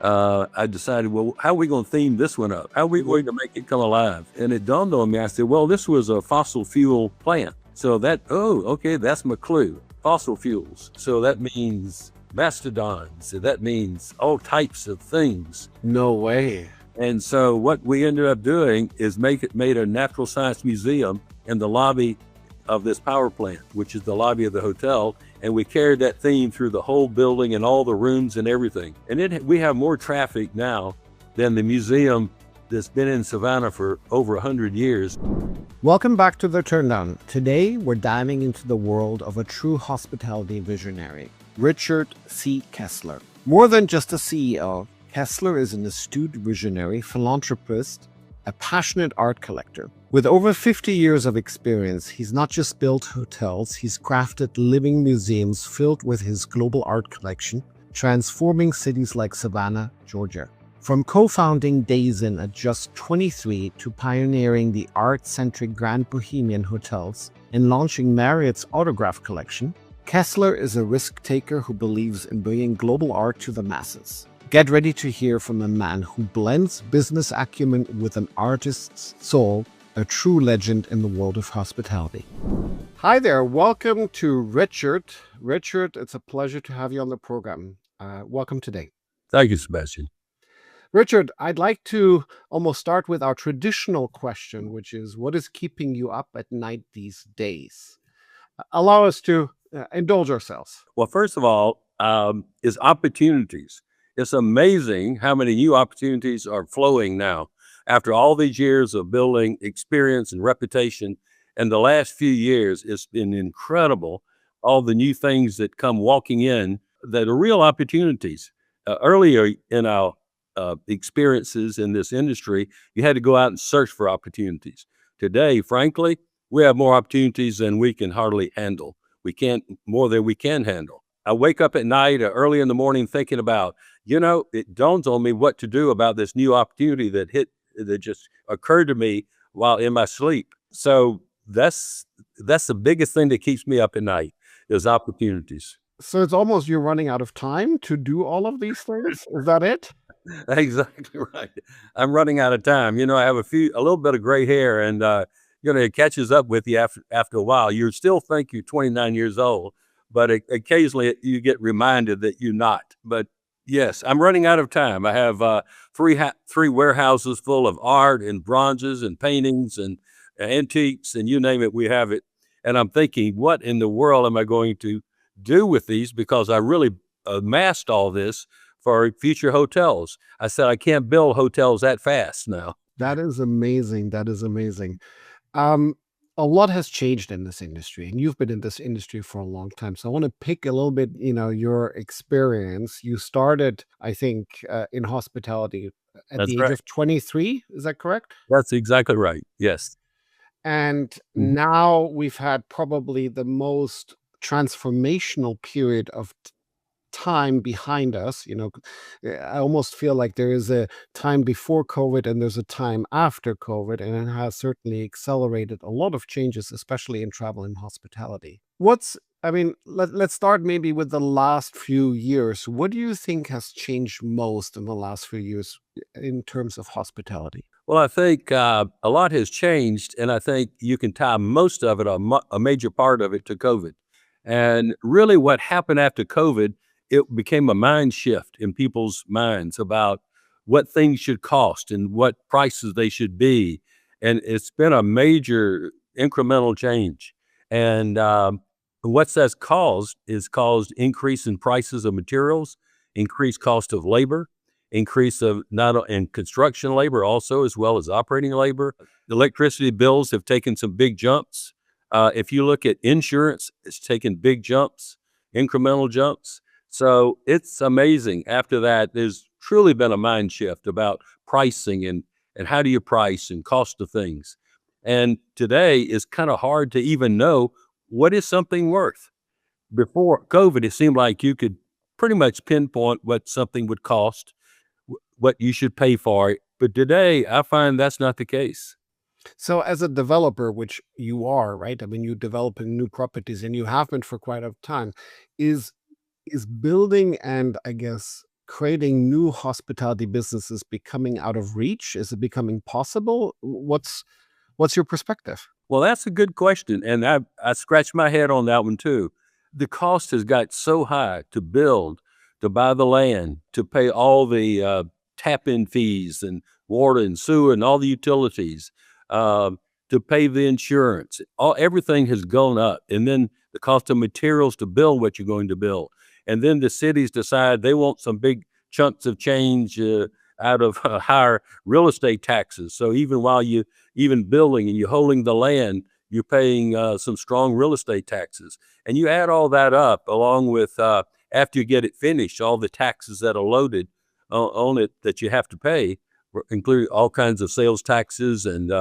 I decided, well, how are we going to theme this one up? How are we going to make it come alive? And it dawned on me. I said, well, this was a fossil fuel plant. So okay, that's my clue. Fossil fuels. So that means mastodons. That means all types of things. No way. And so what we ended up doing is made a natural science museum in the lobby of this power plant, which is the lobby of the hotel. And we carried that theme through the whole building and all the rooms and everything. And we have more traffic now than the museum that's been in Savannah for over 100 years. Welcome back to the Turndown. Today, we're diving into the world of a true hospitality visionary, Richard C. Kessler. More than just a CEO, Kessler is an astute visionary, philanthropist, a passionate art collector. With over 50 years of experience, he's not just built hotels, he's crafted living museums filled with his global art collection, transforming cities like Savannah, Georgia. From co-founding Days Inn at just 23 to pioneering the art-centric Grand Bohemian hotels and launching Marriott's autograph collection, Kessler is a risk-taker who believes in bringing global art to the masses. Get ready to hear from a man who blends business acumen with an artist's soul, a true legend in the world of hospitality. Hi there, welcome to Richard. Richard, it's a pleasure to have you on the program. Welcome today. Thank you, Sebastian. Richard, I'd like to almost start with our traditional question, which is, what is keeping you up at night these days? Allow us to indulge ourselves. Well, first of all, is opportunities. It's amazing how many new opportunities are flowing now after all these years of building experience and reputation. And the last few years, it's been incredible. All the new things that come walking in that are real opportunities. Earlier in our experiences in this industry, you had to go out and search for opportunities. Today, frankly, we have more opportunities than we can hardly handle. We can't more than we can handle. I wake up at night or early in the morning thinking about, it dawns on me what to do about this new opportunity that just occurred to me while in my sleep. So that's the biggest thing that keeps me up at night is opportunities. So it's almost you're running out of time to do all of these things? Is that it? Exactly right. I'm running out of time. I have a little bit of gray hair, and it catches up with you after a while. You still think you're 29 years old, but occasionally you get reminded that you're not. But yes, I'm running out of time. I have three warehouses full of art and bronzes and paintings and antiques, and you name it, we have it. And I'm thinking, what in the world am I going to do with these? Because I really amassed all this for future hotels. I said, I can't build hotels that fast now. That is amazing. That is amazing. A lot has changed in this industry, and you've been in this industry for a long time. So I want to pick a little bit, your experience. You started, I think, in hospitality at That's the age right. of 23. Is that correct? That's exactly right. Yes. And Mhm. now we've had probably the most transformational period of time behind us. I almost feel like there is a time before COVID and there's a time after COVID, and it has certainly accelerated a lot of changes, especially in travel and hospitality. Let's start maybe with the last few years. What do you think has changed most in the last few years in terms of hospitality? Well, I think a lot has changed, and I think you can tie most of it, a major part of it, to COVID. And really, what happened after COVID, it became a mind shift in people's minds about what things should cost and what prices they should be. And it's been a major incremental change. And what that's caused increase in prices of materials, increased cost of labor, increase of not in construction labor also, as well as operating labor. The electricity bills have taken some big jumps. If you look at insurance, it's taken big jumps, incremental jumps. So it's amazing. After that, there's truly been a mind shift about pricing and how do you price and cost of things. And today it's kind of hard to even know what is something worth. Before COVID, it seemed like you could pretty much pinpoint what something would cost, what you should pay for it. But today, I find that's not the case. So as a developer, which you are, right? I mean, you developing new properties and you have been for quite a time, is building and I guess creating new hospitality businesses becoming out of reach? Is it becoming possible? What's your perspective? Well, that's a good question, and I scratched my head on that one too. The cost has got so high to build, to buy the land, to pay all the tap-in fees and water and sewer and all the utilities, to pay the insurance. Everything has gone up, and then the cost of materials to build what you're going to build, and then the cities decide they want some big chunks of change out of higher real estate taxes. So even building and you're holding the land, you're paying some strong real estate taxes. And you add all that up along with, after you get it finished, all the taxes that are loaded on it that you have to pay, including all kinds of sales taxes and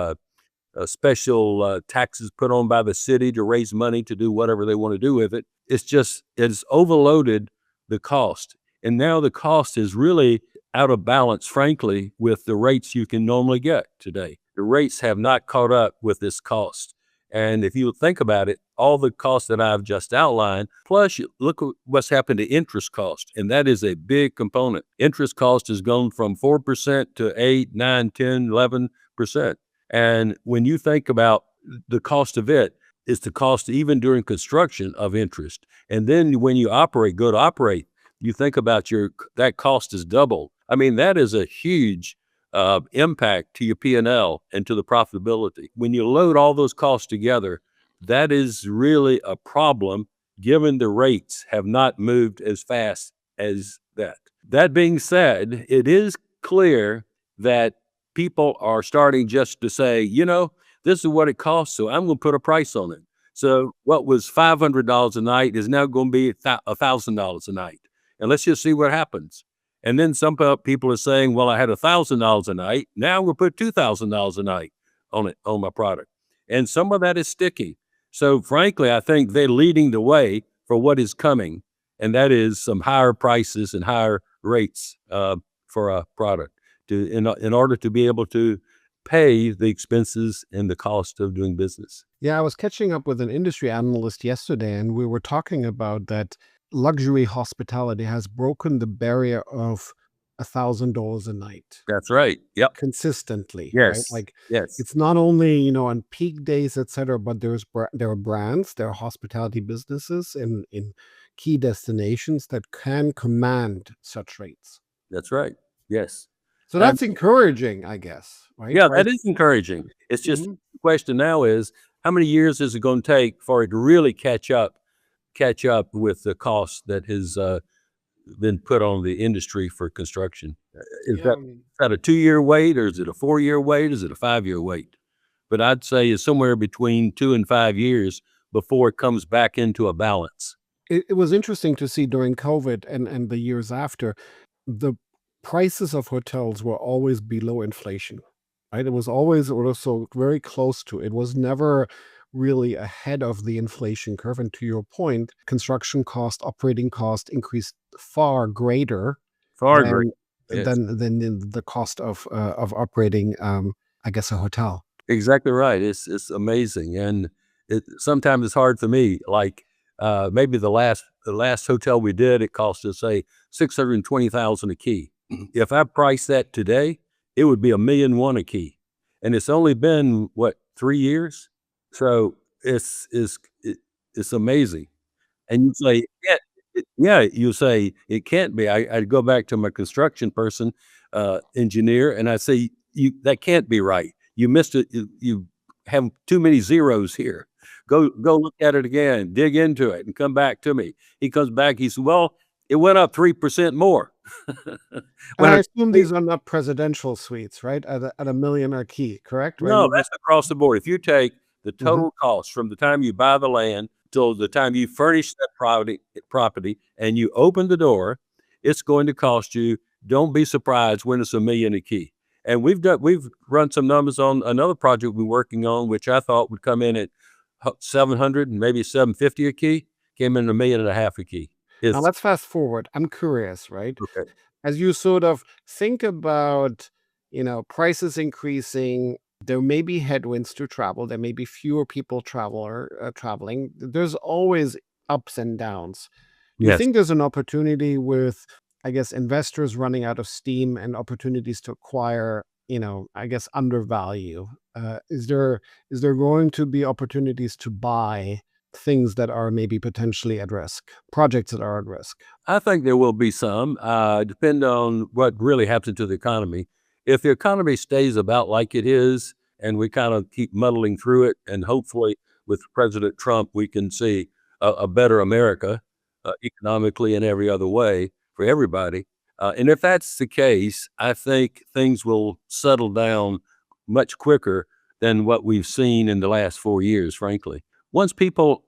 special taxes put on by the city to raise money to do whatever they want to do with it. It's overloaded the cost. And now the cost is really out of balance, frankly, with the rates you can normally get today. The rates have not caught up with this cost. And if you think about it, all the costs that I've just outlined, plus you look at what's happened to interest cost, and that is a big component. Interest cost has gone from 4% to 8, 9, 10, 11%. And when you think about the cost of it, it's the cost even during construction of interest. And then when you go to operate, you think about that cost is double. I mean, that is a huge impact to your P&L and to the profitability. When you load all those costs together, that is really a problem given the rates have not moved as fast as that. That being said, it is clear that people are starting just to say, this is what it costs, so I'm going to put a price on it. So what was $500 a night is now going to be $1,000 a night. And let's just see what happens. And then some people are saying, well, I had $1,000 a night. Now we'll put $2,000 a night on my product. And some of that is sticky. So frankly, I think they're leading the way for what is coming. And that is some higher prices and higher rates for a product in order to be able to pay the expenses and the cost of doing business. Yeah, I was catching up with an industry analyst yesterday, and we were talking about that luxury hospitality has broken the barrier of $1,000 a night That's right. Yep. consistently, right? Yes. Like Yes. it's not only, on peak days, etc., but there are brands, there are hospitality businesses in key destinations that can command such rates. That's right. Yes. So that's encouraging, I guess, right? Yeah, that is encouraging. It's just Mhm. the question now is how many years is it going to take for it to really catch up with the cost that has been put on the industry for construction? Is Yeah. that a 2-year wait, or is it a 4-year wait? Is it a 5-year wait? But I'd say it's somewhere between 2 and 5 years before it comes back into a balance. It was interesting to see during COVID and the years after, the prices of hotels were always below inflation, right? It was always also very close to. It was never really ahead of the inflation curve. And to your point, construction cost, operating cost increased far greater Far greater. than Yes. than the cost of operating, I guess, a hotel. Exactly right. It's amazing, and sometimes it's hard for me. Like maybe the last hotel we did, it cost us say $620,000 a key. If I price that today, it would be $1.1 million a key, and it's only been 3 years. So it's amazing. And you say, yeah, you say it can't be. I'd go back to my construction person, engineer, and I say, that can't be right. You missed it. You have too many zeros here. Go look at it again, dig into it, and come back to me. He comes back. He says, well, it went up 3% more. And When I I assume these are not presidential suites, right? At a million a key, correct? Right? No, that's across the board. If you take the Mhm. total cost from the time you buy the land till the time you furnish that property and you open the door, it's going to cost you. Don't be surprised when it's $1 million a key. And we've run some numbers on another project we're working on, which I thought would come in at 700 and maybe 750 a key. Came in $1.5 million a key. Now It's let's fast forward. I'm curious, right? okay. As you sort of think about, prices increasing, there may be headwinds to travel. There may be fewer people traveling. There's always ups and downs. Do you Yes. think there's an opportunity with I guess, investors running out of steam and opportunities to acquire, I guess, undervalue. Is there going to be opportunities to buy things that are maybe potentially at risk, projects that are at risk? I think there will be some, depend on what really happens to the economy. If the economy stays about like it is, and we kind of keep muddling through it, and hopefully with President Trump, we can see a better America, economically and every other way for everybody. And if that's the case, I think things will settle down much quicker than what we've seen in the last 4 years, frankly. Once people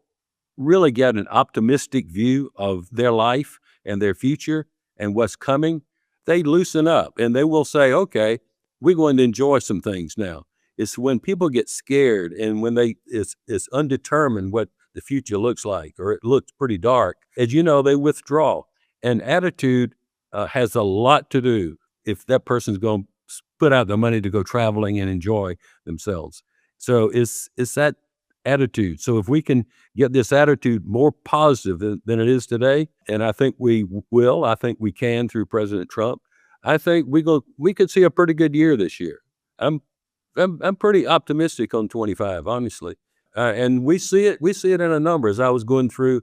really get an optimistic view of their life and their future and what's coming, they loosen up and they will say, okay, we're going to enjoy some things now. It's when people get scared and when it's undetermined what the future looks like, or it looks pretty dark, as you know, they withdraw. And attitude has a lot to do if that person's going to put out the money to go traveling and enjoy themselves. So it's that attitude. So if we can get this attitude more positive than it is today, and I think we will, I think we can through President Trump, I think we could see a pretty good year this year. I'm I'm pretty optimistic on 25, honestly, and we see it in the numbers. I was going through.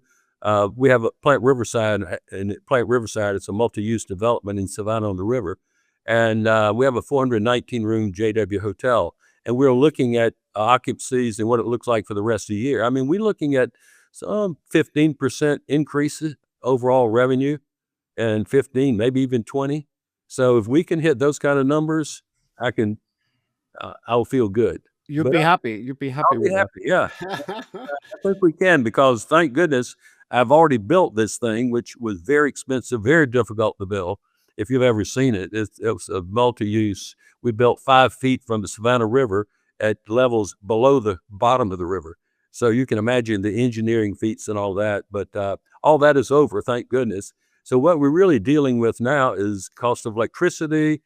We have a Plant Riverside, and at Plant Riverside, it's a multi-use development in Savannah on the river, and we have a 419 room JW hotel, and we're looking at occupancies and what it looks like for the rest of the year. I mean, we're looking at some 15% increases overall revenue, and 15, maybe even 20. So if we can hit those kind of numbers, I can I'll feel good. You'd But be happy. You'd be happy I'll be with happy, yeah. that. I think we can because thank goodness I've already built this thing, which was very expensive, very difficult to build. If you've ever seen it, it was a multi-use. We built 5 feet from the Savannah River at levels below the bottom of the river. So you can imagine the engineering feats and all that. But all that is over, thank goodness. So what we're really dealing with now is cost of electricity,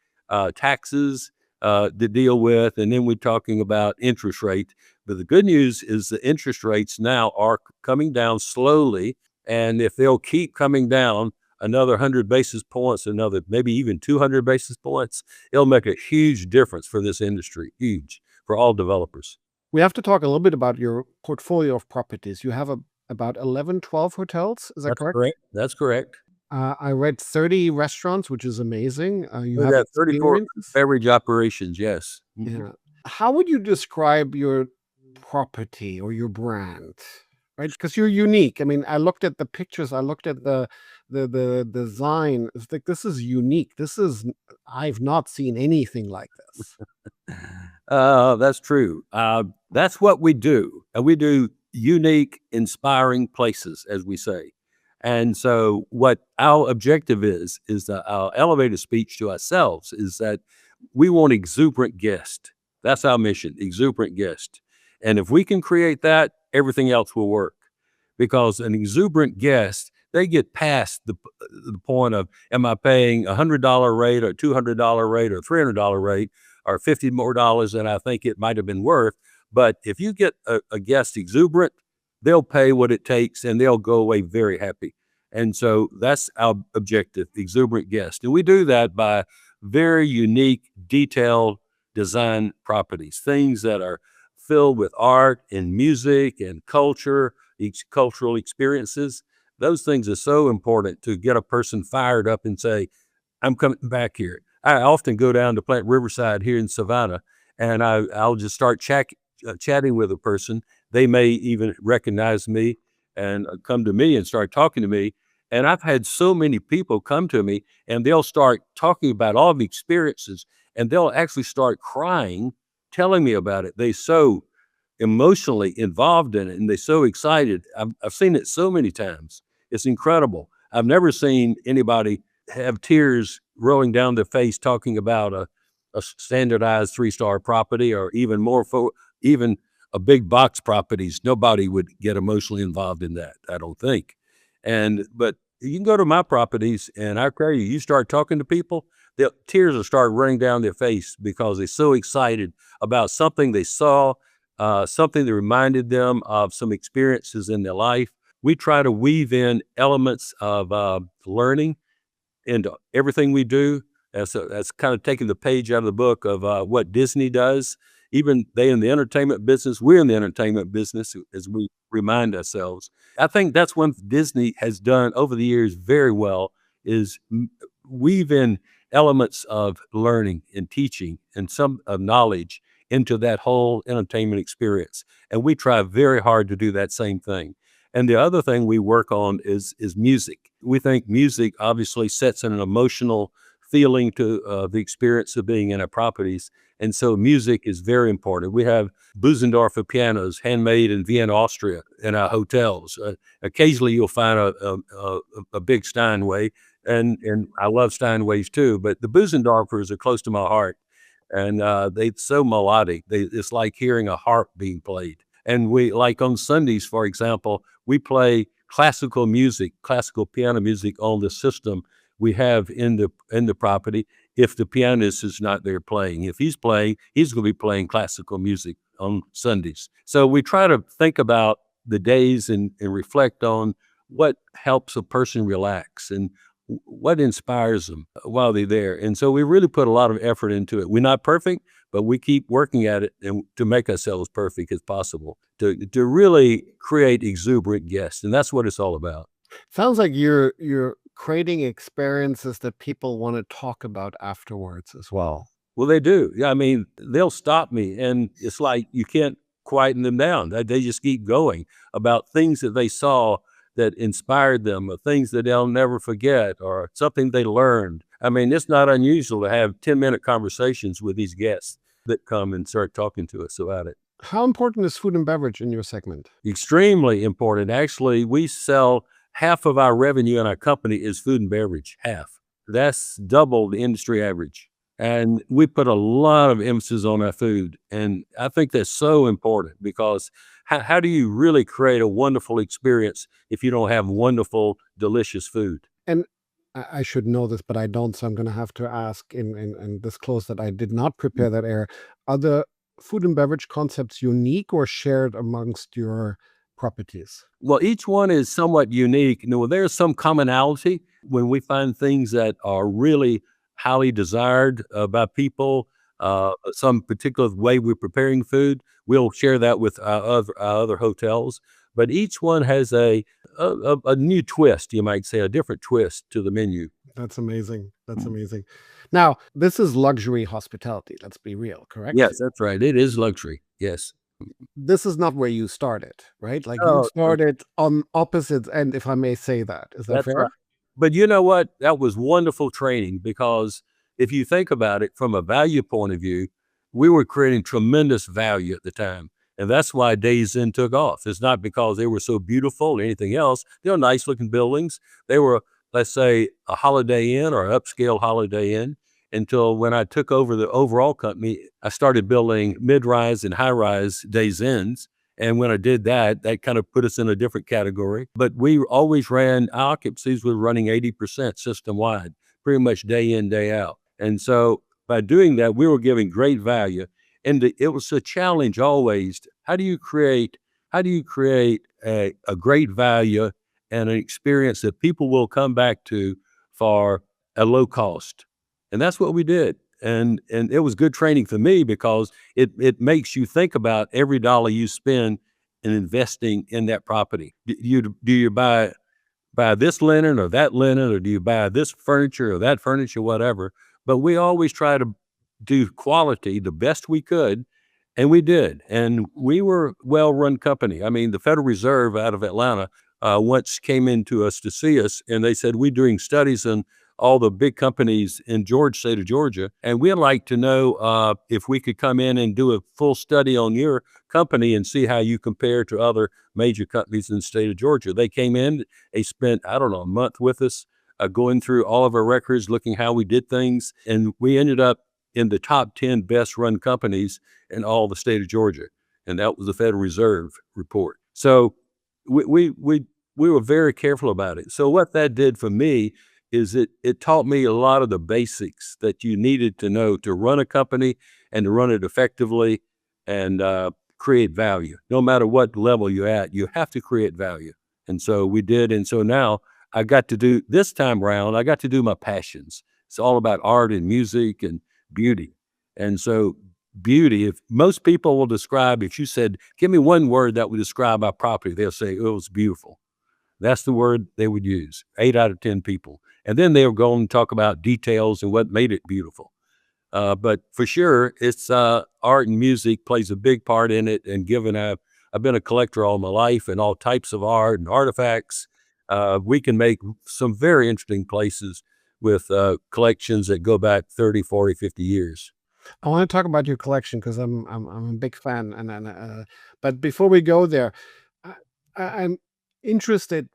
taxes to deal with, and then we're talking about interest rate. But the good news is the interest rates now are coming down slowly, and if they'll keep coming down another 100 basis points, another maybe even 200 basis points, it'll make a huge difference for this industry, huge for all developers. We have to talk a little bit about your portfolio of properties. You have about 11, 12 hotels. Is that That's correct? correct. That's correct. I read 30 restaurants, which is amazing. You We have got 34 experience. beverage operations, yes. Yeah. How would you describe your property or your brand? Right? Because you're unique. I mean, I looked at the pictures, I looked at the design. It's like this is unique. I've not seen anything like this. That's true. That's what we do. And we do unique, inspiring places, as we say. And so, what our objective is that our elevator speech to ourselves is that we want exuberant guests. That's our mission, exuberant guests. And if we can create that, everything else will work. Because an exuberant guest, they get past the point of, am I paying $100 rate or $200 rate or $300 rate or $50 more than I think it might have been worth. But if you get a guest exuberant, they'll pay what it takes and they'll go away very happy. And so that's our objective, exuberant guest. And we do that by very unique, detailed design properties, things that are filled with art and music and culture, cultural experiences. Those things are so important to get a person fired up and say, I'm coming back here. I often go down to Plant Riverside here in Savannah, and I'll just start chatting with a person. They may even recognize me and come to me and start talking to me. And I've had so many people come to me, and they'll start talking about all the experiences, and they'll actually start crying, telling me about it. They so emotionally involved in it, and they're so excited. I've seen it so many times. It's incredible. I've never seen anybody have tears rolling down their face talking about a standardized 3-star property, or even more even a big box properties. Nobody would get emotionally involved in that, I don't think. But you can go to my properties, and I tell you, you start talking to people, the tears will start running down their face because they're so excited about something they saw, something that reminded them of some experiences in their life. We try to weave in elements of learning into everything we do. That's kind of taking the page out of the book of what Disney does. Even they in the entertainment business, we're in the entertainment business as we remind ourselves. I think that's one Disney has done over the years very well is weave in elements of learning and teaching and some of knowledge into that whole entertainment experience. And we try very hard to do that same thing. And the other thing we work on is music. We think music obviously sets an emotional feeling to the experience of being in our properties. And so music is very important. We have Busendorfer pianos, handmade in Vienna, Austria, in our hotels. Occasionally you'll find a big Steinway, and I love Steinways too, but the Busendorfers are close to my heart. And they're so melodic. It's like hearing a harp being played. And we, like on Sundays, for example, we play classical music, classical piano music on the system we have in the property. If the pianist is not there playing, if he's playing, he's going to be playing classical music on Sundays. So we try to think about the days and reflect on what helps a person relax and what inspires them while they're there. And so we really put a lot of effort into it. We're not perfect, but we keep working at it and to make ourselves perfect as possible, to really create exuberant guests. And that's what it's all about. Sounds like you're creating experiences that people want to talk about afterwards as well. Well, they do. Yeah, I mean, they'll stop me, and it's like you can't quieten them down. They just keep going about things that they saw that inspired them, or things that they'll never forget, or something they learned. I mean, it's not unusual to have 10-minute conversations with these guests that come and start talking to us about it. How important is food and beverage in your segment? Extremely important. Actually, we sell half of our revenue in our company is food and beverage, half. That's double the industry average. And we put a lot of emphasis on our food. And I think that's so important because how do you really create a wonderful experience if you don't have wonderful, delicious food? And I should know this, but I don't, so I'm going to have to ask and disclose that I did not prepare that air. Are the food and beverage concepts unique or shared amongst your properties? Well, each one is somewhat unique. There's some commonality when we find things that are really highly desired by people, some particular way we're preparing food. We'll share that with our other hotels. But each one has a new twist, you might say, a different twist to the menu. That's amazing. That's amazing. Now, this is luxury hospitality. Let's be real, correct? Yes, that's right. It is luxury. Yes. This is not where you started, right? Like Oh, you started on opposite end, if I may say that. Is that that's fair? right. But you know what? That was wonderful training because if you think about it from a value point of view, we were creating tremendous value at the time. And that's why Days Inn took off. It's not because they were so beautiful or anything else. They were nice looking buildings. They were, let's say, a Holiday Inn or upscale Holiday Inn. Until when I took over the overall company, I started building mid-rise and high-rise Days Inns. And when I did that, that kind of put us in a different category. But we always ran, our occupancies were running 80% system-wide, pretty much day in, day out. And so by doing that, we were giving great value. And it was a challenge always. How do you create a great value and an experience that people will come back to for a low cost? And that's what we did. And it was good training for me because it makes you think about every dollar you spend in investing in that property. Do you buy this linen or that linen, or do you buy this furniture or that furniture, whatever? But we always try to do quality the best we could, and we did. And we were a well-run company. I mean, the Federal Reserve out of Atlanta once came into us to see us, and they said, we're doing studies on all the big companies in state of Georgia, and we'd like to know if we could come in and do a full study on your company and see how you compare to other major companies in the state of Georgia. They came in, they spent, I don't know, a month with us, going through all of our records, looking how we did things, and we ended up in the top 10 best run companies in all the state of Georgia, and that was the Federal Reserve report. So we were very careful about it. So what that did for me is it taught me a lot of the basics that you needed to know to run a company and to run it effectively and create value. No matter what level you're at, you have to create value. And so we did. And so now I got to do this time around, I got to do my passions. It's all about art and music and beauty. And so beauty, if most people will describe, if you said, give me one word that would describe our property, they'll say, oh, it's beautiful. That's the word they would use, 8 out of 10 people. And then they'll go and talk about details and what made it beautiful. But for sure, it's art and music plays a big part in it. And given I've been a collector all my life and all types of art and artifacts, we can make some very interesting places with collections that go back 30, 40, 50 years. I want to talk about your collection because I'm a big fan, but before we go there, I, I'm interested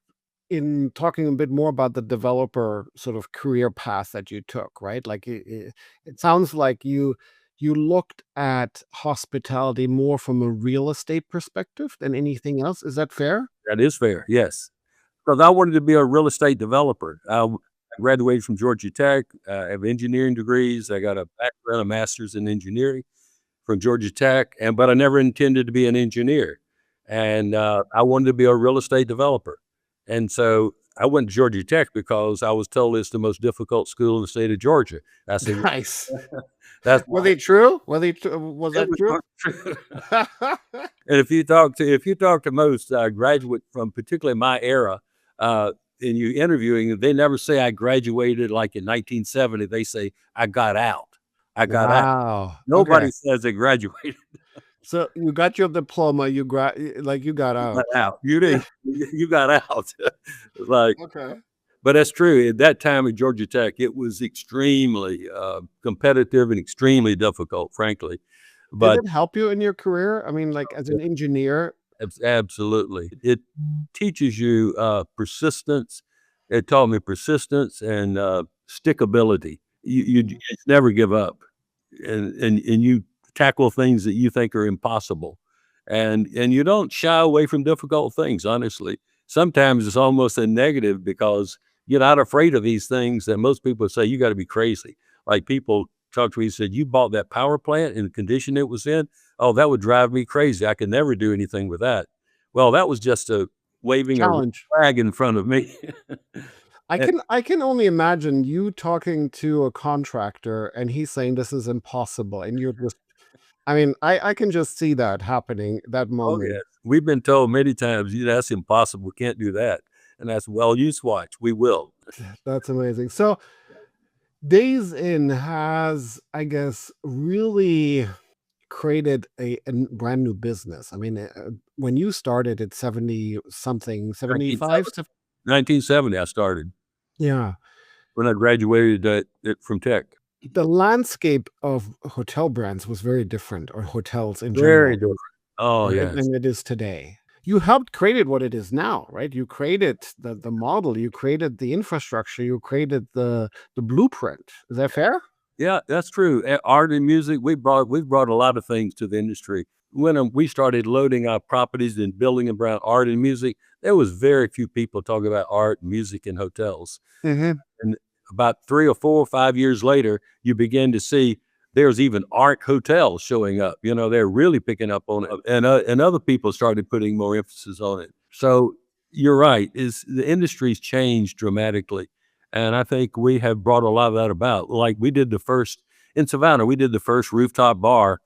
in talking a bit more about the developer sort of career path that you took, right? Like it sounds like you looked at hospitality more from a real estate perspective than anything else. Is that fair? That is fair, yes. Because I wanted to be a real estate developer. I graduated from Georgia Tech. I have engineering degrees. I got a background, a master's in engineering from Georgia Tech, but I never intended to be an engineer. And I wanted to be a real estate developer. And so I went to Georgia Tech because I was told it's the most difficult school in the state of Georgia. I said, Nice. that's Were why. they true? Was It that was true? not true. And if you talk to most graduate from particularly my era, and you interviewing, they never say I graduated like in 1970. They say I got out. I got out. Wow. Okay. Nobody says they graduated. So you got your diploma, you got You got out. out. You didn't. You got out. Like, Okay. but that's true. At that time at Georgia Tech, it was extremely competitive and extremely difficult, frankly. Did But it help you in your career? I mean, like as an engineer. Absolutely. It teaches you persistence. It taught me persistence and stickability. You just never give up, and you tackle things that you think are impossible, and you don't shy away from difficult things. Honestly, sometimes it's almost a negative because you're not afraid of these things that most people say you got to be crazy. Like people talked to me and said, "You bought that power plant in the condition it was in." Oh, that would drive me crazy. I could never do anything with that. Well, that was just a waving a Challenge. flag in front of me. And I can only imagine you talking to a contractor and he's saying this is impossible, and you're just I mean, I can just see that happening, that oh, moment. yes, we've been told many times, "That's impossible, we can't do that." And that's, "Well, you watch, we will." That's amazing. So, Days Inn has, I guess, really created a brand new business. I mean, when you started at 70 something, 75 1970 1970 I started yeah. when I graduated from Tech. The landscape of hotel brands was very different, or hotels in Very general, different. Oh, right, yes. than it is today. You helped create it what it is now, right? You created the model, you created the infrastructure, you created the blueprint. Is that fair? Yeah, that's true. Art and music, we've brought a lot of things to the industry. When we started loading our properties and building them around art and music, there was very few people talking about art, music, and hotels. Mhm. And about 3 or 4 or 5 years later, you begin to see there's even art hotels showing up. They're really picking up on it, and other people started putting more emphasis on it. So you're right, is the industry's changed dramatically, and I think we have brought a lot of that about. Like, we did the first in Savannah, we did the first rooftop bar,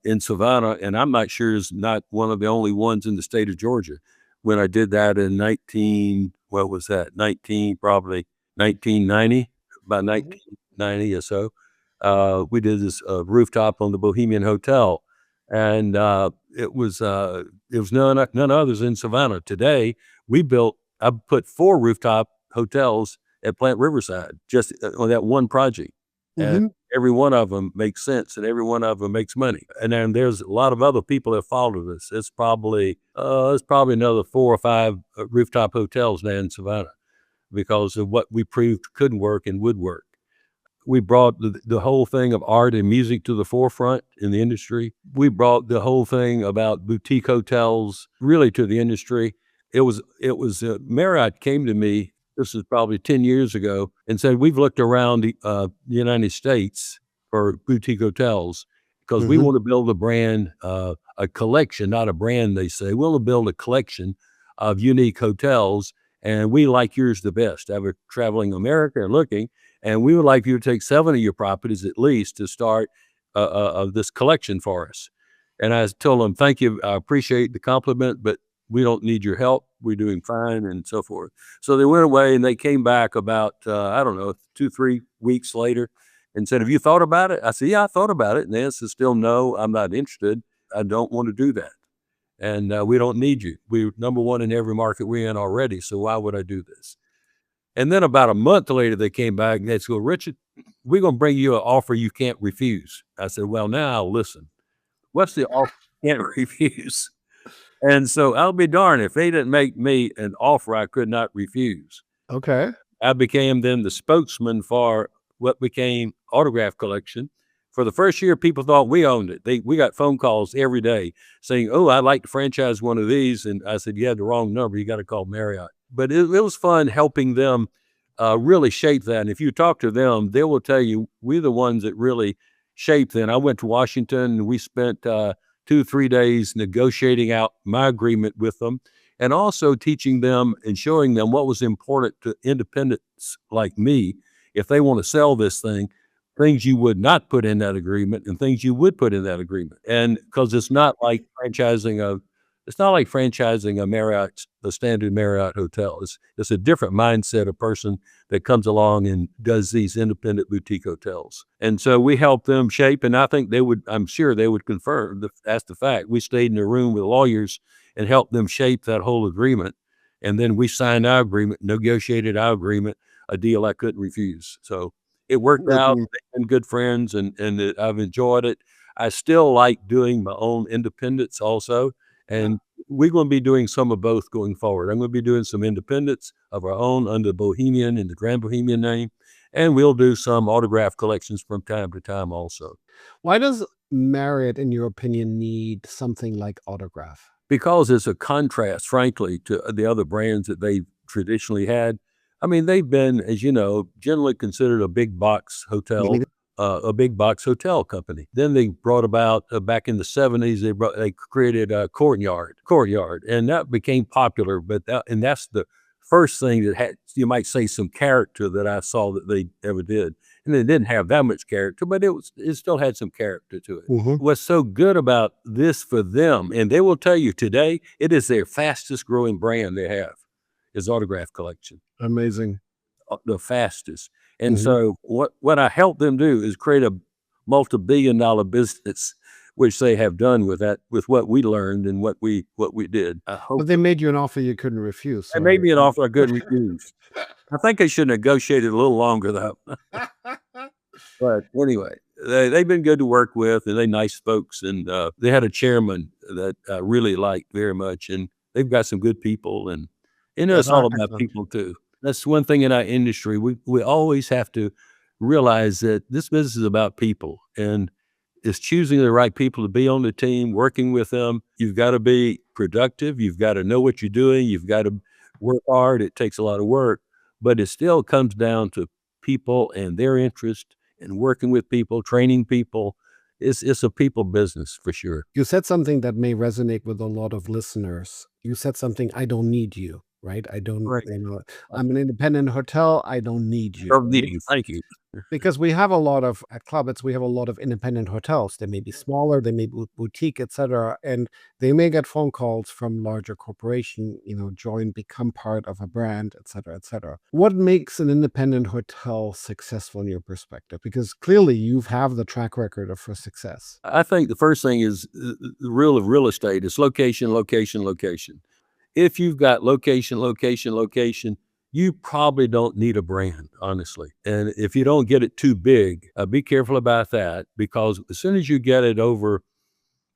in Savannah, and I'm not sure it's not one of the only ones in the state of Georgia. When I did that in what was that? 1990, about Mhm. 1990 or so. We did this rooftop on the Bohemian Hotel, and it was none others in Savannah. Today, I put 4 rooftop hotels at Plant Riverside just on that one project, and Mhm. every one of them makes sense, and every one of them makes money. And then there's a lot of other people that followed us. It's probably another 4 or 5 rooftop hotels now in Savannah because of what we proved could work and would work. We brought the whole thing of art and music to the forefront in the industry. We brought the whole thing about boutique hotels really to the industry. It was Marriott came to me, this is probably 10 years ago, and said, "We've looked around the United States for boutique hotels because we Mhm. want to build a brand, a collection, not a brand," they say. "We want to build a collection of unique hotels, and we like yours the best. I was traveling America and looking, and we would like you to take 7 of your properties at least to start this collection for us. And I told them, thank you, I appreciate the compliment, but we don't need your help. We're doing fine, and so forth. So they went away, and they came back about, I don't know, 2, 3 weeks later and said, have you thought about it? I said, yeah, I thought about it. And the answer is still no, I'm not interested. I don't want to do that. And we don't need you. We're number one in every market we're in already. So why would I do this? And then about a month later, they came back and they said, well, Richard, we're going to bring you an offer you can't refuse. I said, well, now I'll listen. What's the offer you can't refuse? And so I'll be darned if they didn't make me an offer I could not refuse. Okay. I became then the spokesman for what became Autograph Collection. For the first year, people thought we owned it. We got phone calls every day saying, oh, I'd like to franchise one of these. And I said, you had the wrong number. You got to call Mariott. But it was fun helping them really shape that. And if you talk to them, they will tell you we're the ones that really shaped that. I went to Washington and we spent 2-3 days negotiating out my agreement with them, and also teaching them and showing them what was important to independents like me. If they want to sell this thing, things you would not put in that agreement and things you would put in that agreement. And because it's not like franchising a Marriott, the standard Marriott hotel. It's a different mindset of person that comes along and does these independent boutique hotels. And so we help them shape, and I think I'm sure they would confirm that's the fact. We stayed in a room with lawyers and helped them shape that whole agreement. And then we signed our agreement, negotiated our agreement, a deal I couldn't refuse. So it worked out. They've been good friends, and I've enjoyed it. I still like doing my own independence also. And we're going to be doing some of both going forward. I'm going to be doing some independents of our own under Bohemian and the Grand Bohemian name. And we'll do some autograph collections from time to time also. Why does Marriott, in your opinion, need something like Autograph? Because it's a contrast, frankly, to the other brands that they've traditionally had. I mean, they've been, as you know, generally considered a big box hotel. A big box hotel company. Then they brought about back in the 70s. They created a courtyard, and that became popular. But that's the first thing that had, you might say, some character that I saw that they ever did. And it didn't have that much character, but it still had some character to it. Mm-hmm. What's so good about this for them, and they will tell you today, it is their fastest growing brand they have, is Autograph Collection. Amazing. The fastest. And so what I help them do is create a multi-billion-dollar business, which they have done with what we learned and what we did. But they made you an offer you couldn't refuse. They made me an offer I couldn't refuse. I think I should have negotiated a little longer though. But anyway, they've been good to work with, and they're nice folks. And they had a chairman that I really liked very much, and they've got some good people. And it's all about people too. That's one thing in our industry. We always have to realize that this business is about people, and it's choosing the right people to be on the team, working with them. You've got to be productive. You've got to know what you're doing. You've got to work hard. It takes a lot of work, but it still comes down to people and their interest in working with people, training people. It's a people business for sure. You said something that may resonate with a lot of listeners. You said something, I don't need you. Right? I don't, Right. I'm an independent hotel. I don't need you. Don't need you. Thank you. Because we have at Clubits, we have a lot of independent hotels. They may be smaller, they may be boutique, etc. And they may get phone calls from larger corporation, join, become part of a brand, etc., etc. What makes an independent hotel successful in your perspective? Because clearly you have the track record for success. I think the first thing is the rule of real estate is location, location, location. If you've got location, location, location, you probably don't need a brand, honestly. And if you don't get it too big, be careful about that, because as soon as you get it over,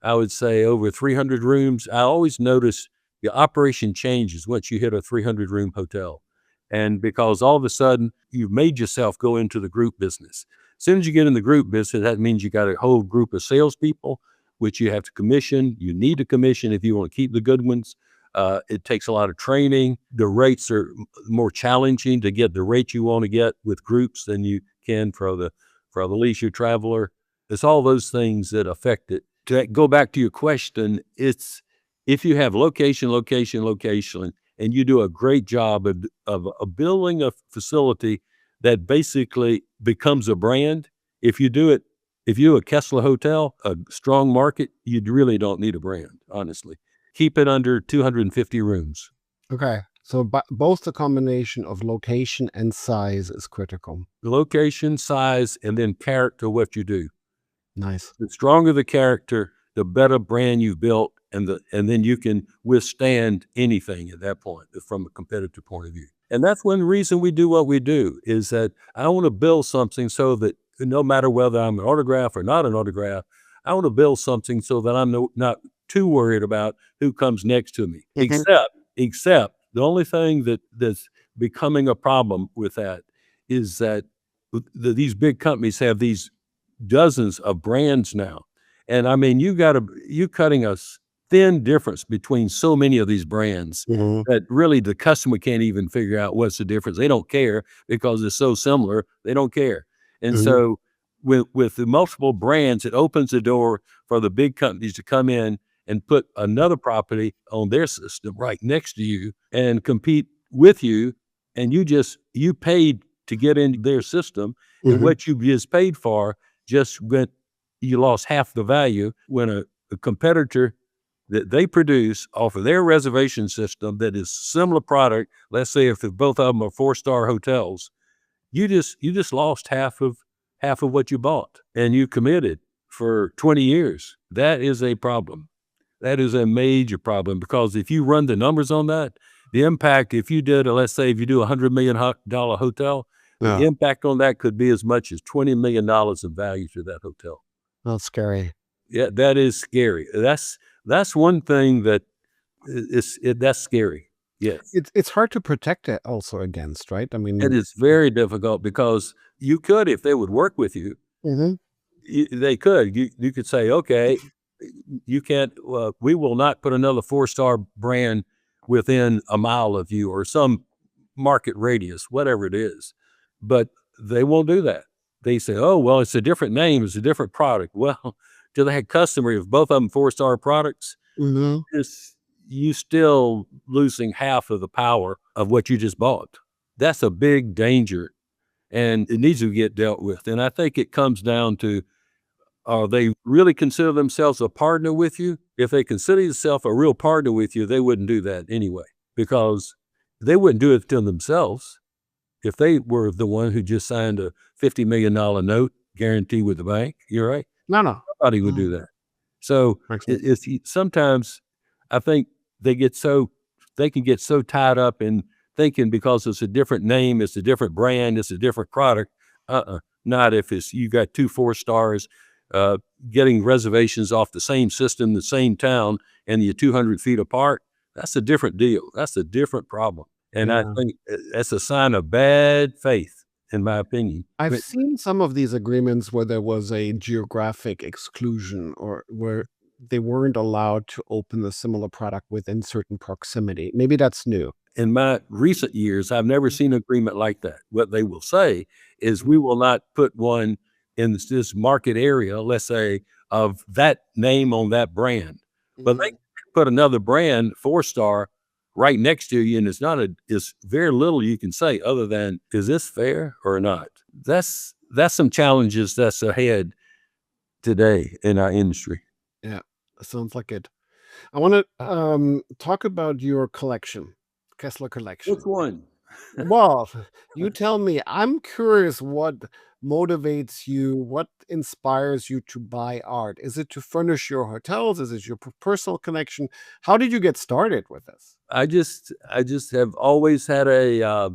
I would say over 300 rooms, I always notice the operation changes once you hit a 300-room hotel. And because all of a sudden you've made yourself go into the group business. As soon as you get in the group business, that means you got a whole group of salespeople, which you have to commission. You need to commission if you want to keep the good ones. It takes a lot of training. The rates are more challenging to get the rate you want to get with groups than you can for the leisure traveler. It's all those things that affect it. To go back to your question, it's if you have location, location, location, and you do a great job of building a facility that basically becomes a brand. If you do it, if you a Kessler hotel, a strong market, you really don't need a brand, honestly. Keep it under 250 rooms. Okay. So both the combination of location and size is critical. Location, size, and then character, what you do. Nice. The stronger the character, the better brand you've built, and then you can withstand anything at that point from a competitive point of view. And that's one reason we do what we do, is that I want to build something so that no matter whether I'm an autograph or not an autograph, I want to build something so that I'm not too worried about who comes next to me. Except the only thing that's becoming a problem with that is that these big companies have these dozens of brands now. And I mean, you cutting a thin difference between so many of these brands that really the customer can't even figure out what's the difference. They don't care because it's so similar. They don't care. And so with the multiple brands, it opens the door for the big companies to come in and put another property on their system right next to you and compete with you. And you paid to get into their system, and what you just paid for you lost half the value when a competitor that they produce off of their reservation system that is similar product. Let's say if both of them are 4-star hotels, you just lost half of what you bought, and you committed for 20 years. That is a problem. That is a major problem, because if you run the numbers on that, the impact, if you do a $100 million hotel, the impact on that could be as much as $20 million in value to that hotel. That's scary. Yeah, that is scary. That's one thing that's scary. Yes. It's hard to protect it also against, right? I mean, It is very difficult, because you could, if they would work with you, they could. You could say, okay, you can't. We will not put another 4-star brand within a mile of you or some market radius, whatever it is. But they won't do that. They say, oh, well, it's a different name, it's a different product. Well, to the customer, if both of them 4-star products, you still losing half of the power of what you just bought. That's a big danger, and it needs to get dealt with. And I think it comes down to, they really consider themselves a partner with you? If they consider themselves a real partner with you, they wouldn't do that anyway, because they wouldn't do it to themselves. If they were the one who just signed a $50 million note guarantee with the bank, you're right. No. Nobody would do that. So it's sometimes I think they can get so tied up in thinking because it's a different name, it's a different brand, it's a different product. Not if you got 2 4-stars getting reservations off the same system, the same town, and you're 200 feet apart. That's a different deal. That's a different problem. And I think that's a sign of bad faith, in my opinion. I've seen some of these agreements where there was a geographic exclusion, or where they weren't allowed to open the similar product within certain proximity. Maybe that's new. In my recent years, I've never seen an agreement like that. What they will say is, we will not put one in this market area, let's say, of that name on that brand. But they put another brand, 4-star, right next to you, and it's very little you can say other than, is this fair or not? That's some challenges that's ahead today in our industry. Yeah, sounds like it. I want to talk about your collection, Kessler Collection. Which one? Well, you tell me. I'm curious what motivates you, what inspires you to buy art. Is it to furnish your hotels? Is it your personal collection? How did you get started with this? I just have always had a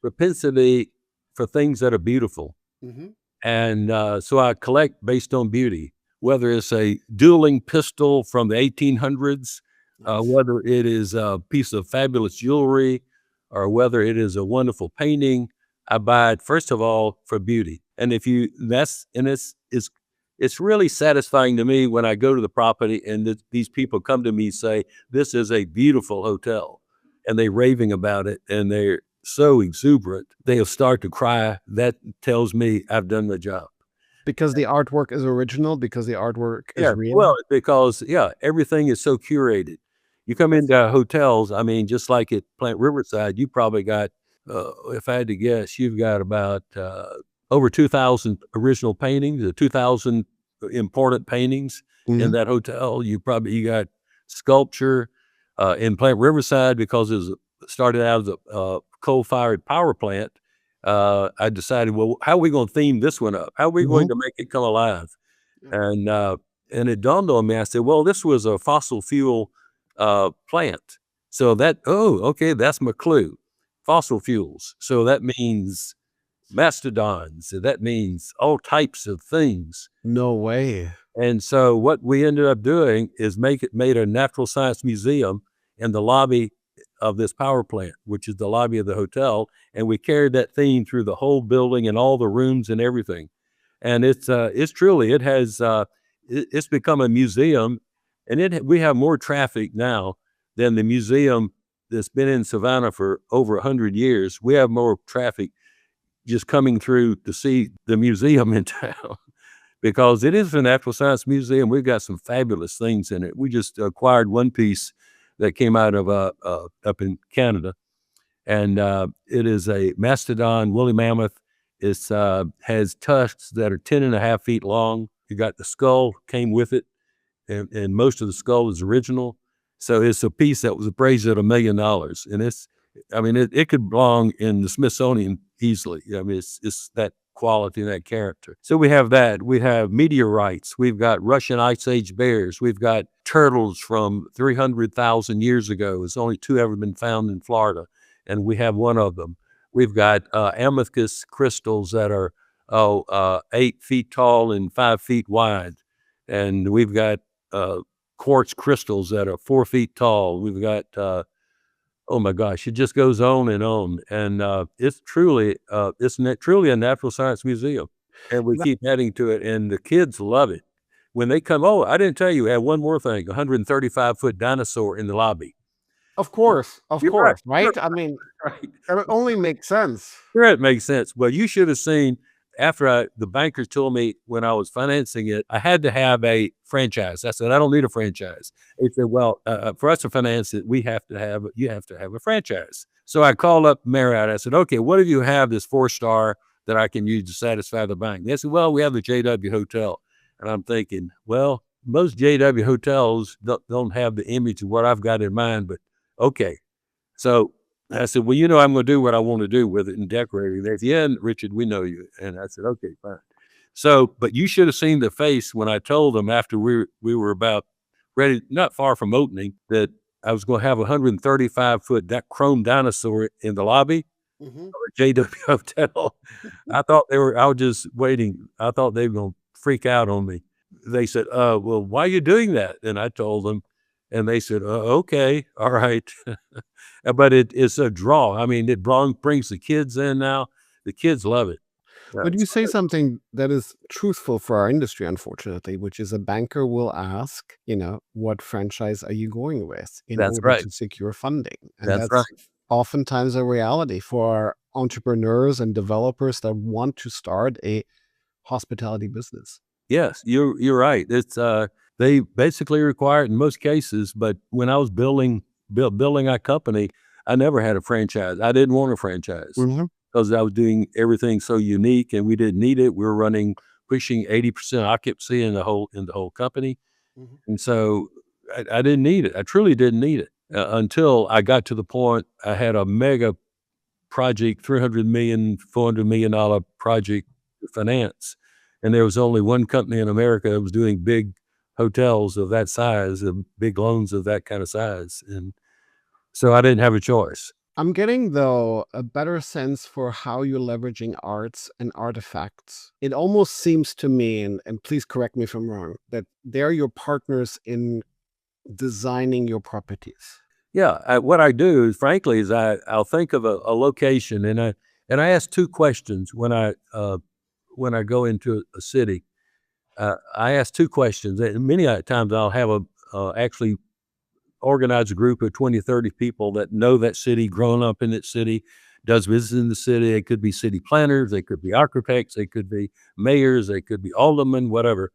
propensity for things that are beautiful. And so I collect based on beauty, whether it's a dueling pistol from the 1800s, whether it is a piece of fabulous jewelry, or whether it is a wonderful painting. I buy it, first of all, for beauty. And it's really satisfying to me when I go to the property and these people come to me and say, this is a beautiful hotel, and they're raving about it, and they're so exuberant, they'll start to cry. That tells me I've done the job. Because the artwork is original, because the artwork is real? Well, because, everything is so curated. You come into hotels, I mean, just like at Plant Riverside, you probably got, if I had to guess, you've got about over 2,000 original paintings, 2,000 important paintings in Mhm. that hotel. You got sculpture in Plant Riverside because it was started out as a coal-fired power plant. I decided, well, how are we going to theme this one up? How are we going Mhm. to make it come alive? Yeah. And it dawned on me. I said, "Well, this was a fossil fuel plant, so that okay, that's my clue, fossil fuels. So that means mastodons. That means all types of things." No way. And so what we ended up doing is made a natural science museum in the lobby of this power plant, which is the lobby of the hotel, and we carried that theme through the whole building and all the rooms and everything. And it's truly it's become a museum, and we have more traffic now than the museum that's been in Savannah for over 100 years. We have more traffic just coming through to see the museum in town because it is a natural science museum. We've got some fabulous things in it. We just acquired one piece that came out of up in Canada, and it is a mastodon woolly mammoth. It's has tusks that are 10.5 feet long. You got the skull came with it, and most of the skull is original. So it's a piece that was appraised at $1 million, and I mean, it could belong in the Smithsonian easily. I mean, it's that quality and that character. So we have that. We have meteorites. We've got Russian Ice Age bears. We've got turtles from 300,000 years ago. There's only two ever been found in Florida, and we have one of them. We've got amethyst crystals that are 8 feet tall and 5 feet wide, and we've got uh, quartz crystals that are 4 feet tall. We've got oh my gosh, it just goes on, and truly a natural science museum, and we That- keep adding to it, and the kids love it. When they come, oh, I didn't tell you, we had one more thing, 135-foot dinosaur in the lobby. of You're right. course, You're right? I mean, right. it only makes sense. Sure, it makes sense. Well, you should have seen after the bankers told me when I was financing it, I had to have a franchise. I said, I don't need a franchise. They said, well, for us to finance it, you have to have a franchise. So I called up Marriott. I said, okay, what do you have this 4-star that I can use to satisfy the bank? They said, well, we have the JW Hotel. And I'm thinking, well, most JW hotels don't have the image of what I've got in mind, but okay. So I said, well, I'm going to do what I want to do with it and decorating. They said, yeah, Richard, we know you. And I said, okay, fine. So, but you should have seen the face when I told them after we were about ready, not far from opening, that I was going to have a 135-foot that chrome dinosaur in the lobby Mhm. of a JW Hotel. I was just waiting. I thought they were going to freak out on me. They said, well, why are you doing that? And I told them, and they said, okay, all right. But it's a draw. I mean, brings the kids in now. The kids love it. But you So say something that is truthful for our industry, unfortunately, which is a banker will ask, what franchise are you going with in that's order right. to secure funding? And That's right. that's oftentimes a reality for entrepreneurs and developers that want to start a hospitality business. Yes, you're right. They basically require it in most cases, but when I was building our company, I never had a franchise. I didn't want a franchise Mhm. because I was doing everything so unique and we didn't need it. We were pushing 80% occupancy in the whole company. Mhm. And so I didn't need it. I truly didn't need it until I got to the point I had a mega project, 300 million, $400 million project to finance. And there was only one company in America that was doing big hotels of that size and big loans of that kind of size. And so I didn't have a choice. I'm getting, though, a better sense for how you're leveraging arts and artifacts. It almost seems to me, and please correct me if I'm wrong, that they're your partners in designing your properties. Yeah, what I do, frankly, is I'll think of a location, and I ask two questions when I go into a city. I ask two questions. And many times I'll have actually organize a group of 20, 30 people that know that city, grown up in that city, does business in the city. They could be city planners, they could be architects, they could be mayors, they could be aldermen, whatever.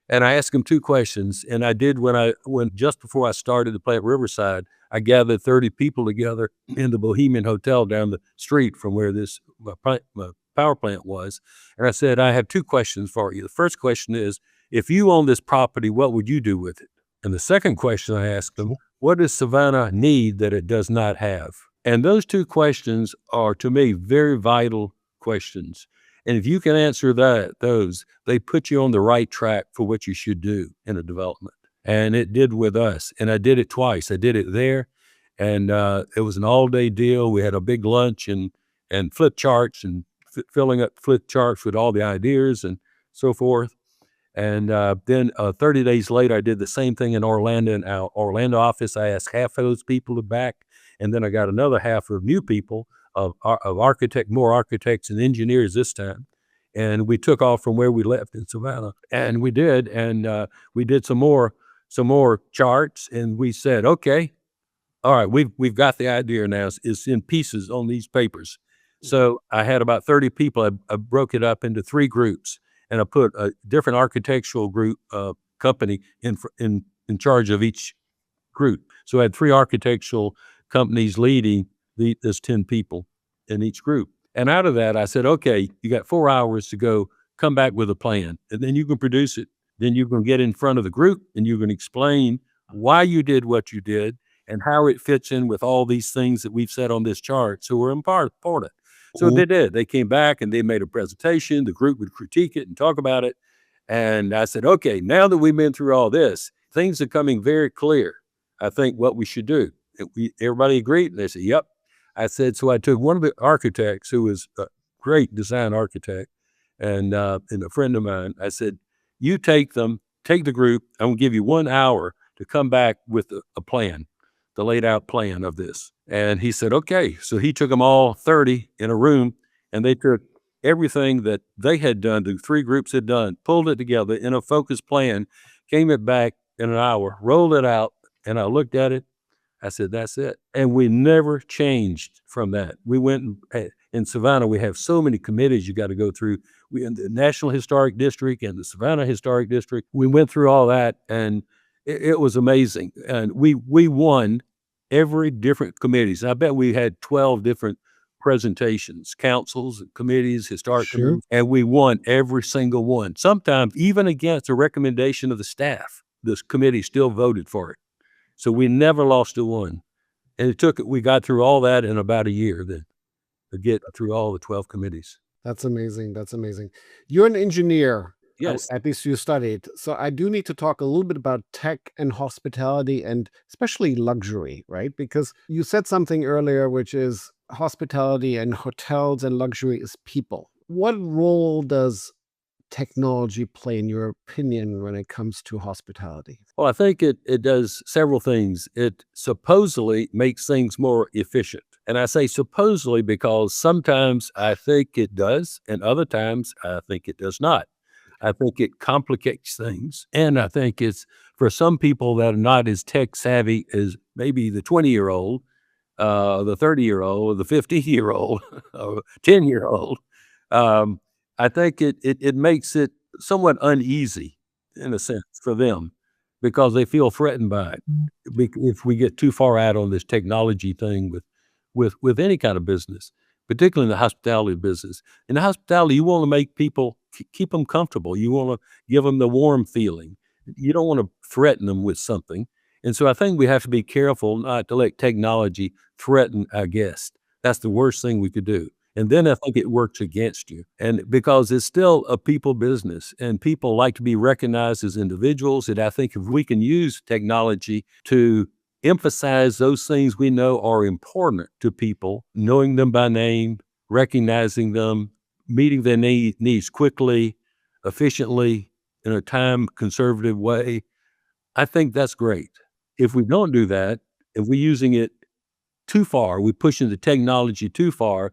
And I asked him two questions. And I did when just before I started the plant Riverside, I gathered 30 people together in the Bohemian Hotel down the street from where this power plant was. And I said, I have two questions for you. The first question is, if you own this property, what would you do with it? And the second question I asked them, what does Savannah need that it does not have? And those two questions are, to me, very vital questions. And if you can answer those, they put you on the right track for what you should do in a development. And it did with us. And I did it twice. I did it there, and it was an all-day deal. We had a big lunch and flip charts and filling up flip charts with all the ideas and so forth. And then 30 days later, I did the same thing in Orlando. In our Orlando office, I asked half of those people back, and then I got another half of new people, more architects and engineers this time. And we took off from where we left in Savannah, and we did some more charts, and we said, okay, all right, we've got the idea now. It's in pieces on these papers. So I had about 30 people. I broke it up into three groups, and I put a different architectural group company in charge of each group. So I had three architectural companies leading this 10 people in each group. And out of that, I said, okay, you got 4 hours to go, come back with a plan, and then you can produce it. Then you can get in front of the group, and you can explain why you did what you did and how it fits in with all these things that we've said on this chart. So we're important. So they did. They came back and they made a presentation. The group would critique it and talk about it. And I said, okay, now that we've been through all this, things are coming very clear, I think, what we should do. Everybody agreed, and they said, yep. I said, so I took one of the architects, who was a great design architect and a friend of mine. I said, you take the group. I'm going to give you 1 hour to come back with a plan, the laid out plan of this. And he said, okay. So he took them all 30 in a room, and they took everything that they had done, the three groups had done, pulled it together in a focused plan, came it back in an hour, rolled it out, and I looked at it. I said, that's it. And we never changed from that. We went in Savannah, we have so many committees you got to go through. We in the National Historic District and the Savannah Historic District, we went through all that, and it was amazing. And we won every different committees. I bet we had 12 different presentations, councils, committees, historic committees, and we won every single one. Sometimes even against a recommendation of the staff, this committee still voted for it. So we never lost a one. And we got through all that in about a year then to get through all the 12 committees. That's amazing. That's amazing. You're an engineer. Yes. At least you studied. So I do need to talk a little bit about tech and hospitality, and especially luxury, right? Because you said something earlier, which is hospitality and hotels and luxury is people. What role does technology play, in your opinion, when it comes to hospitality? Well, I think it does several things. It supposedly makes things more efficient. And I say supposedly because sometimes I think it does, and other times I think it does not. I think it complicates things. And I think it's, for some people that are not as tech savvy as maybe the 20-year-old, the 30-year-old, or the 50-year-old, or 10-year-old, I think it makes it somewhat uneasy, in a sense, for them, because they feel threatened by it. If we get too far out on this technology thing with any kind of business, particularly in the hospitality business. In the hospitality, you want to make people, keep them comfortable. You want to give them the warm feeling. You don't want to threaten them with something. And so I think we have to be careful not to let technology threaten our guests. That's the worst thing we could do. And then I think it works against you. And because it's still a people business, and people like to be recognized as individuals. And I think if we can use technology to emphasize those things we know are important to people, knowing them by name, recognizing them, meeting their needs quickly, efficiently, in a time-conservative way, I think that's great. If we don't do that, if we're using it too far, we're pushing the technology too far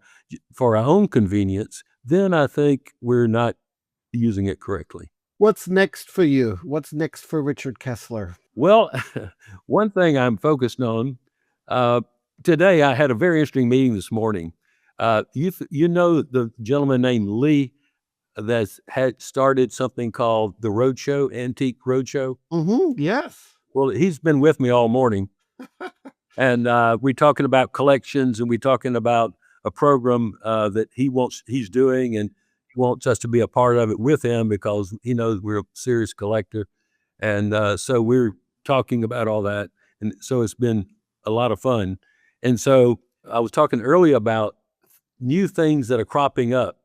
for our own convenience, then I think we're not using it correctly. What's next for you? What's next for Richard Kessler? Well, one thing I'm focused on, today I had a very interesting meeting this morning. You know the gentleman named Lee that's had started something called the Roadshow, Antique Roadshow. Yes. Well, he's been with me all morning, and we're talking about collections, and we're talking about a program that he's doing, and he wants us to be a part of it with him because he knows we're a serious collector. And so we're talking about all that. And so it's been a lot of fun. And so I was talking earlier about new things that are cropping up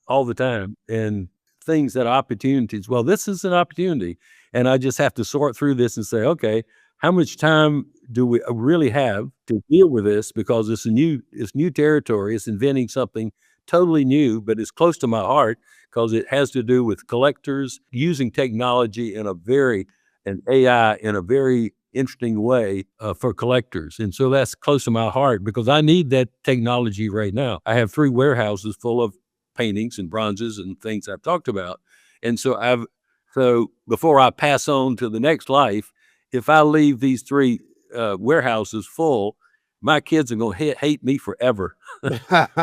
all the time and things that are opportunities. Well, this is an opportunity. And I just have to sort through this and say, okay, how much time do we really have to deal with this? Because it's new territory. It's inventing something totally new, but it's close to my heart because it has to do with collectors using technology and AI in a very interesting way for collectors. And so that's close to my heart because I need that technology right now. I have 3 warehouses full of paintings and bronzes and things I've talked about. And so before I pass on to the next life, if I leave these 3 warehouses full, my kids are going to hate me forever. But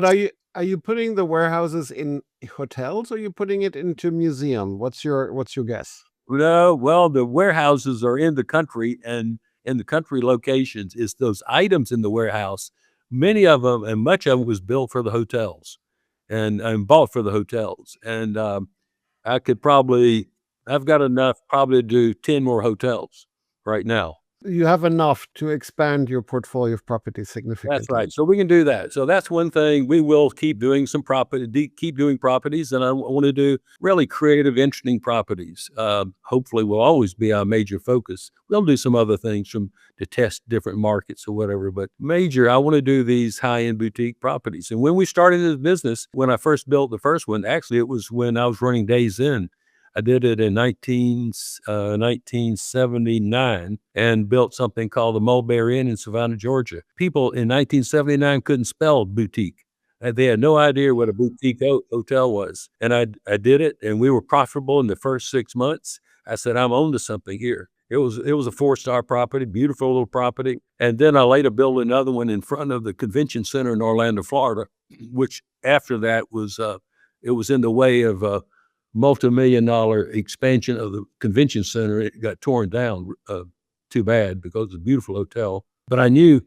are you putting the warehouses in hotels or are you putting it into museum? What's your guess? No, well, the warehouses are in the country, and in the country locations, it's those items in the warehouse. Many of them, and much of it was built for the hotels and bought for the hotels. And I've got enough probably to do 10 more hotels right now. You have enough to expand your portfolio of properties significantly. That's right. So we can do that. So that's one thing. We will keep doing keep doing properties, and I want to do really creative, interesting properties. Hopefully, will always be our major focus. We'll do some other things to test different markets or whatever, but I want to do these high-end boutique properties. And when we started this business, when I first built the first one, actually, it was when I was running Days Inn. I did it in 1979 and built something called the Mulberry Inn in Savannah, Georgia. People in 1979 couldn't spell boutique. They had no idea what a boutique hotel was. And I did it, and we were profitable in the first 6 months. I said, I'm on to something here. It was a 4-star property, beautiful little property. And then I later built another one in front of the convention center in Orlando, Florida, which after that it was in the way of multi-million-dollar expansion of the convention center. It got torn down, too bad, because it's a beautiful hotel. But I knew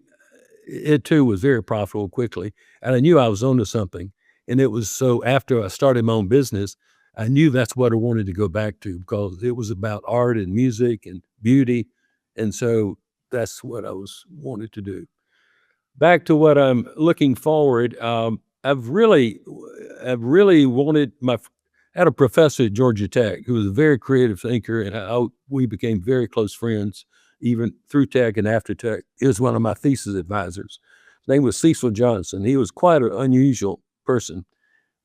it too was very profitable quickly, and I knew I was onto something. And it was so after I started my own business, I knew that's what I wanted to go back to because it was about art and music and beauty, and so that's what I wanted to do. Back to what I'm looking forward. I've really wanted I had a professor at Georgia Tech who was a very creative thinker, and we became very close friends, even through Tech and after Tech. He was one of my thesis advisors. His name was Cecil Johnson. He was quite an unusual person,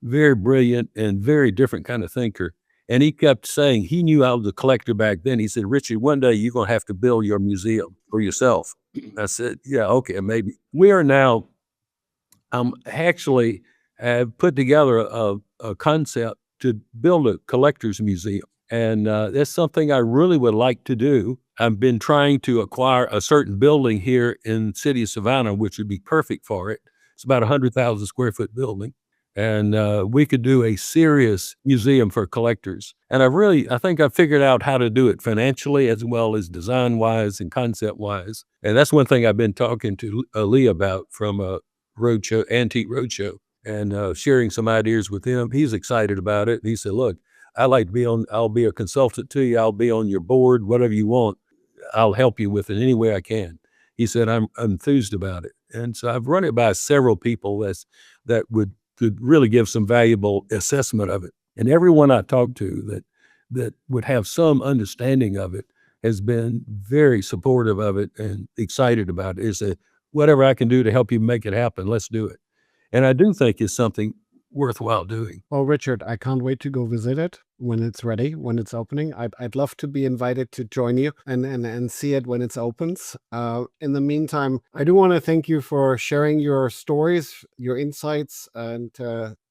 very brilliant and very different kind of thinker. And he kept saying, he knew I was a collector back then. He said, Richard, one day you're going to have to build your museum for yourself. I said, yeah, okay, maybe. We are now, actually have put together a concept to build a collector's museum. And that's something I really would like to do. I've been trying to acquire a certain building here in the city of Savannah, which would be perfect for it. It's about 100,000 square foot building. And we could do a serious museum for collectors. And I think I've figured out how to do it financially as well as design-wise and concept-wise. And that's one thing I've been talking to Lee about from Antique Roadshow, and sharing some ideas with him. He's excited about it. He said, look, I'll be a consultant to you. I'll be on your board, whatever you want. I'll help you with it any way I can. He said, I'm enthused about it. And so I've run it by several people that could really give some valuable assessment of it. And everyone I talked to that would have some understanding of it has been very supportive of it and excited about it. He said, whatever I can do to help you make it happen, let's do it. And I do think it's something worthwhile doing. Well, Richard, I can't wait to go visit it when it's ready, when it's opening. I'd love to be invited to join you and see it when it opens. In the meantime, I do want to thank you for sharing your stories, your insights, and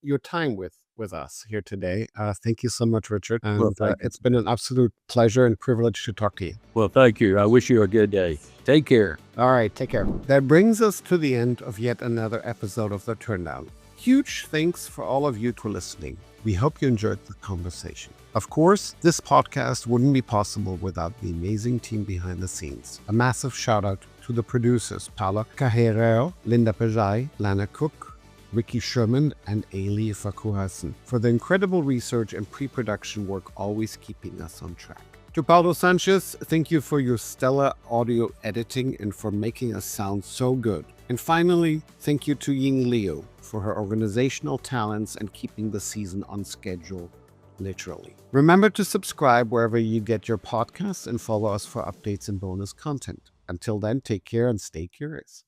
your time with us here today. Thank you so much, Richard. And Well, it's been an absolute pleasure and privilege to talk to you. Well, thank you. I wish you a good day. Take care. All right, take care. That brings us to the end of yet another episode of The Turndown. huge thanks for all of you for listening. We hope you enjoyed the conversation. Of course, this podcast wouldn't be possible without the amazing team behind the scenes. A massive shout out to the producers, Paula Carrero, Linda Pajai, Lana Cook, Ricky Sherman, and Ailey Fakuhasen for the incredible research and pre-production work always keeping us on track. To Paulo Sanchez, thank you for your stellar audio editing and for making us sound so good. And finally, thank you to Ying Liu for her organizational talents and keeping the season on schedule, literally. Remember to subscribe wherever you get your podcasts and follow us for updates and bonus content. Until then, take care and stay curious.